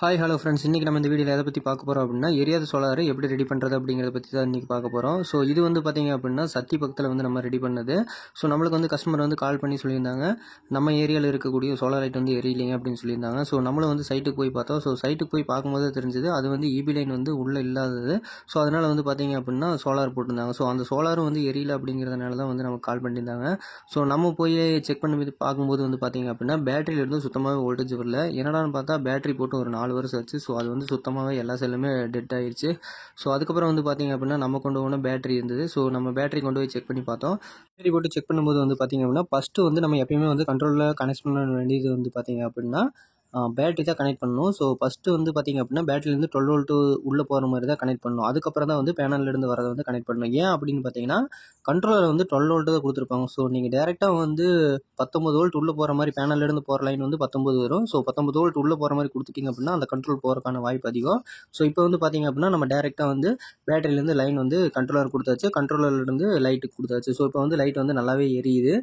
Hi hello friends, இன்றைக்கி நம்ம இந்த வீடியோவில் எதை பற்றி பார்க்க போகிறோம் அப்படின்னா, எரியாத சோலாரை எப்படி ரெடி பண்ணுறது அப்படிங்கிறத பற்றி தான் இன்றைக்கி பார்க்க போகிறோம். ஸோ இது வந்து பார்த்திங்க அப்படின்னா சக்தி பக்கத்தில் வந்து நம்ம ரெடி பண்ணது. ஸோ நம்மளுக்கு வந்து கஸ்டமர் வந்து கால் பண்ணி சொல்லியிருந்தாங்க, நம்ம ஏரியாவில் இருக்கக்கூடிய சோலார் லைட் வந்து எரியலைங்க அப்படின்னு சொல்லியிருந்தாங்க. ஸோ நம்மளும் வந்து சைட்டுக்கு போய் பார்த்தோம். ஸோ சைட்டுக்கு போய் பார்க்கும்போது தெரிஞ்சது அது வந்து இபி லைன் வந்து உள்ளே இல்லாதது. ஸோ அதனால் வந்து பார்த்திங்க அப்படின்னா சோலார் போட்டிருந்தாங்க. ஸோ அந்த சோலாரும் வந்து எரியல அப்படிங்கிறதுனால தான் வந்து நமக்கு கால் பண்ணியிருந்தாங்க. ஸோ நம்ம போய் செக் பண்ணி பார்க்கும்போது வந்து பார்த்திங்க அப்படின்னா பேட்டரியிலேருந்து சுத்தமாகவே வோல்டேஜ் வரல. என்னடான்னு பார்த்தா பேட்டரி போட்டு ஒரு 4 வருஷம் ஆச்சு. ஸோ அது வந்து சுத்தமாகவே எல்லா செல்லுமே டெட் ஆயிடுச்சு. ஸோ அதுக்கப்புறம் வந்து பார்த்திங்க அப்படின்னா நம்ம கொண்டு போன பேட்டரி இருந்தது. ஸோ நம்ம பேட்டரி கொண்டு போய் செக் பண்ணி பார்த்தோம். பேட்டரி போட்டு செக் பண்ணும்போது வந்து பார்த்திங்க அப்படின்னா ஃபஸ்ட்டு வந்து நம்ம எப்பயுமே வந்து கண்ட்ரோலில் கனெக்ட் பண்ண வேண்டியது வந்து பார்த்திங்க அப்படின்னா பேட்டரி தான் கனெக்ட் பண்ணணும். ஸோ ஃபஸ்ட்டு வந்து பார்த்திங்க அப்படின்னா பேட்டரிலேருந்து 12 வோல்ட்டு உள்ளே போகிற மாதிரி தான் கனெக்ட் பண்ணணும். அதுக்கப்புறம் தான் வந்து பேனல்லேருந்து வரதை வந்து கனெக்ட் பண்ணணும். ஏன் அப்படின்னு பார்த்தீங்கன்னா கண்ட்ரோலர் வந்து 12 வோல்ட்டு தான் கொடுத்துருப்பாங்க. ஸோ நீங்கள் டேரெக்டாக வந்து 19 வோல்ட் உள்ளே போகிற மாதிரி பேனல்லேருந்து போகிற லைன் வந்து 19 வரும். ஸோ 19 வோல்ட் உள்ளே போகிற மாதிரி கொடுத்துட்டிங்க அப்படின்னா அந்த கண்ட்ரோல் போகிறதுக்கான வாய்ப்பு அதிகம். ஸோ இப்போ வந்து பார்த்திங்க அப்படின்னா நம்ம டேரெக்டாக வந்து பேட்டரியிலேருந்து லைன் வந்து கண்ட்ரோலர் கொடுத்தாச்சு, கண்ட்ரோலர்லேருந்து லைட்டுக்கு கொடுத்தாச்சு. ஸோ இப்போ வந்து லைட் வந்து நல்லாவே எரியுது.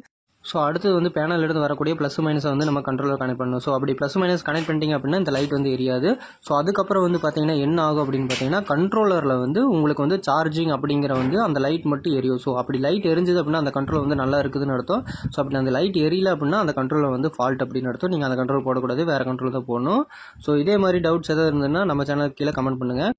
ஸோ அடுத்து வந்து பேனல்லேருந்து வரக்கூடிய ப்ளஸ் மைனஸை வந்து நம்ம கண்ட்ரோலர் கனெக்ட் பண்ணணும். ஸோ அப்படி ப்ளஸ் மைனஸ் கனெக்ட் பண்ணிட்டீங்க அப்படின்னா இந்த லைட் வந்து எரியாது. ஸோ அதுக்கப்புறம் வந்து பார்த்தீங்கன்னா என்ன ஆகும் அப்படின்னு பார்த்தீங்கன்னா கண்ட்ரோலரில் வந்து உங்களுக்கு வந்து சார்ஜிங் அப்படிங்கிற வந்து அந்த லைட் மட்டும் எரியும். ஸோ அப்படி லைட் எரிஞ்சது அப்படின்னா அந்த கண்ட்ரோல் வந்து நல்லா இருக்குதுன்னு அர்த்தம். ஸோ அப்படி அந்த லைட் எரியல அப்படின்னா அந்த கண்ட்ரோலில் வந்து ஃபால்ட் அப்படின்னு அர்த்தம். நீங்கள் அந்த கண்ட்ரோல் போடக்கூடாது, வேறு கண்ட்ரோல் தான் போடணும். ஸோ இதே மாதிரி டவுட்ஸ் எதாவது இருந்ததுன்னா நம்ம சேனலுக்கு கீழே கமெண்ட் பண்ணுங்கள்.